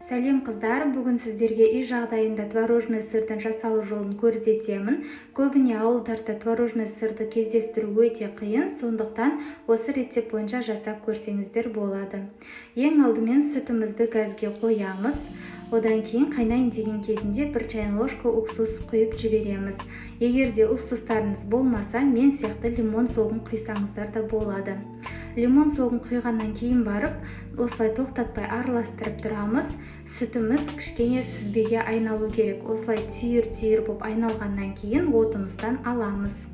Сәлем қыздар, бүгін сіздерге үй жағдайында творожный сырдың жасалу жолын көрсетемін. Көбіне ауылдарда творожный сырды кездестіру өте қиын, сондықтан осы рецепт бойынша жасап көрсеңіздер болады. Ең алдымен сүтімізді газге қоямыз. Одан кейін қайнайын деген кезінде 1 чайный ложка уксус құйып жібереміз. Егер де уксустарыңыз болмаса, мен сияқты лимон соғын құйсаңыздар да болады. Лимон соғын құйғаннан кейін барып, осылай тоқтатпай араластырып тұрамыз. Сүтіміз кішкене сүзбеге айналу керек. Осылай түйір-түйір болып айналғаннан кейін отымыздан аламыз.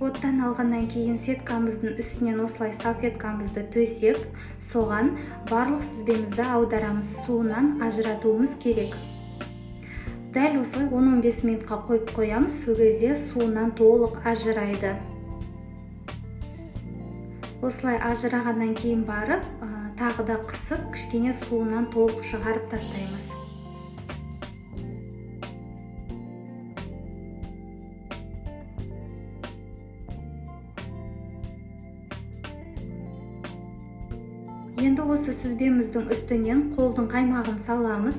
Оттан алғаннан кейін сеткамыздың үстінен осылай салфеткамызды төсеп, соған барлық сүзбемізді аударамыз, суынан ажыратуымыз керек. Дәл осылай 10-15 минутқа қойып қоямыз, сол кезде суынан толық ажырайды. Осылай ажырағаннан кейін барып, тағы да қысып, кішкене суынан толық шығарып тастаймыз. Енді осы сүзбеміздің үстінен қолдың қаймағын саламыз.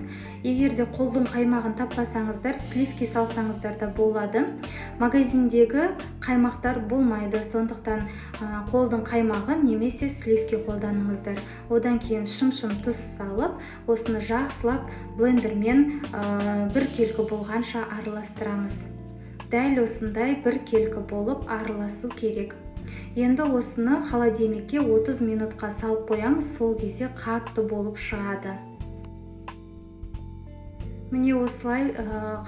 Егер де қолдың қаймағын таппасаңыздар, сливки салсаңыздар да болады. Магазиндегі қаймақтар болмайды, сондықтан қолдың қаймағын немесе сливки қолданыңыздар. Одан кейін шым-шым тұз салып, осыны жақсылап блендермен біркелкі болғанша араластырамыз. Дәл осындай біркелкі болып араласу керек. Енді осыны холодильникке 30 минутқа салып қоямыз, сол кезде қатты болып шығады. Міне осылай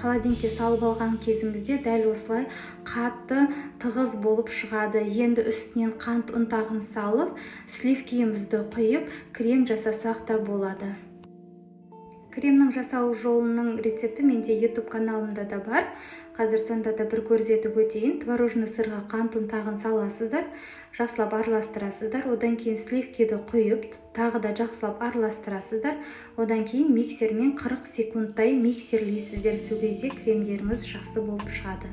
холодильникке салып алған кезімізде дәл осылай қатты тығыз болып шығады. Енді үстінен қант ұнтағын салып, сливкиімізді құйып, крем жасасақ та болады. Кремнің жасалу жолының рецепті менде YouTube каналымда да бар. Қазір сонда да бір көрсетіп өтейін. Творожный сырға қант ұнтағын саласыздар, жақсылап араластырасыздар. Одан кейін сливкиді құйып, тағы да жақсылап араластырасыздар. Одан кейін миксермен 40 секундтай миксерлейсіздер. Сол кезде кремдеріңіз жақсы болып шығады.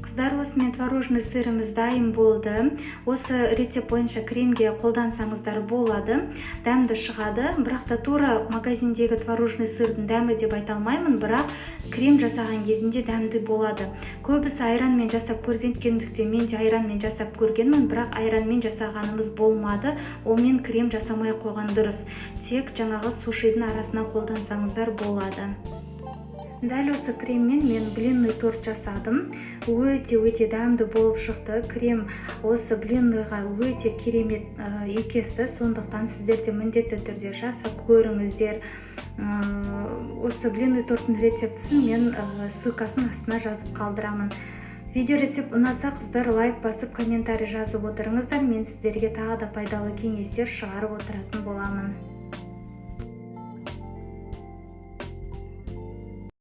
Қыздар, осымен творожный сырымыз дайын болды. Осы рецепт бойынша кремге қолдансаңыздар болады. Дәмді шығады. Бірақ та тура магазиндегі творожный сырдың дәмі деп айта алмаймын, бірақ крем жасаған кезінде дәмді болады. Көбісі айранмен жасап көрсеткендіктен мен де айранмен жасап көргенмін, бірақ айранмен жасағанымыз болмады. Онымен крем жасамай қойған дұрыс. Тек жаңағы сушидің арасына қолдансаңыздар болады. Дәл осы креммен мен блинный торт жасадым. Өте дәмді болып шықты. Крем осы блинныйға өте керемет екесті. Сондықтан сіздер де міндетті түрде жасап көріңіздер. Осы блинный торттың рецептісін мен ссылкасын астына жазып қалдырамын. Видео рецепт ұнаса, қыздар лайк басып, комментарий жазып отырыңыздар. Мен сіздерге тағы да пайдалы кеңестер шығарып отыратын боламын.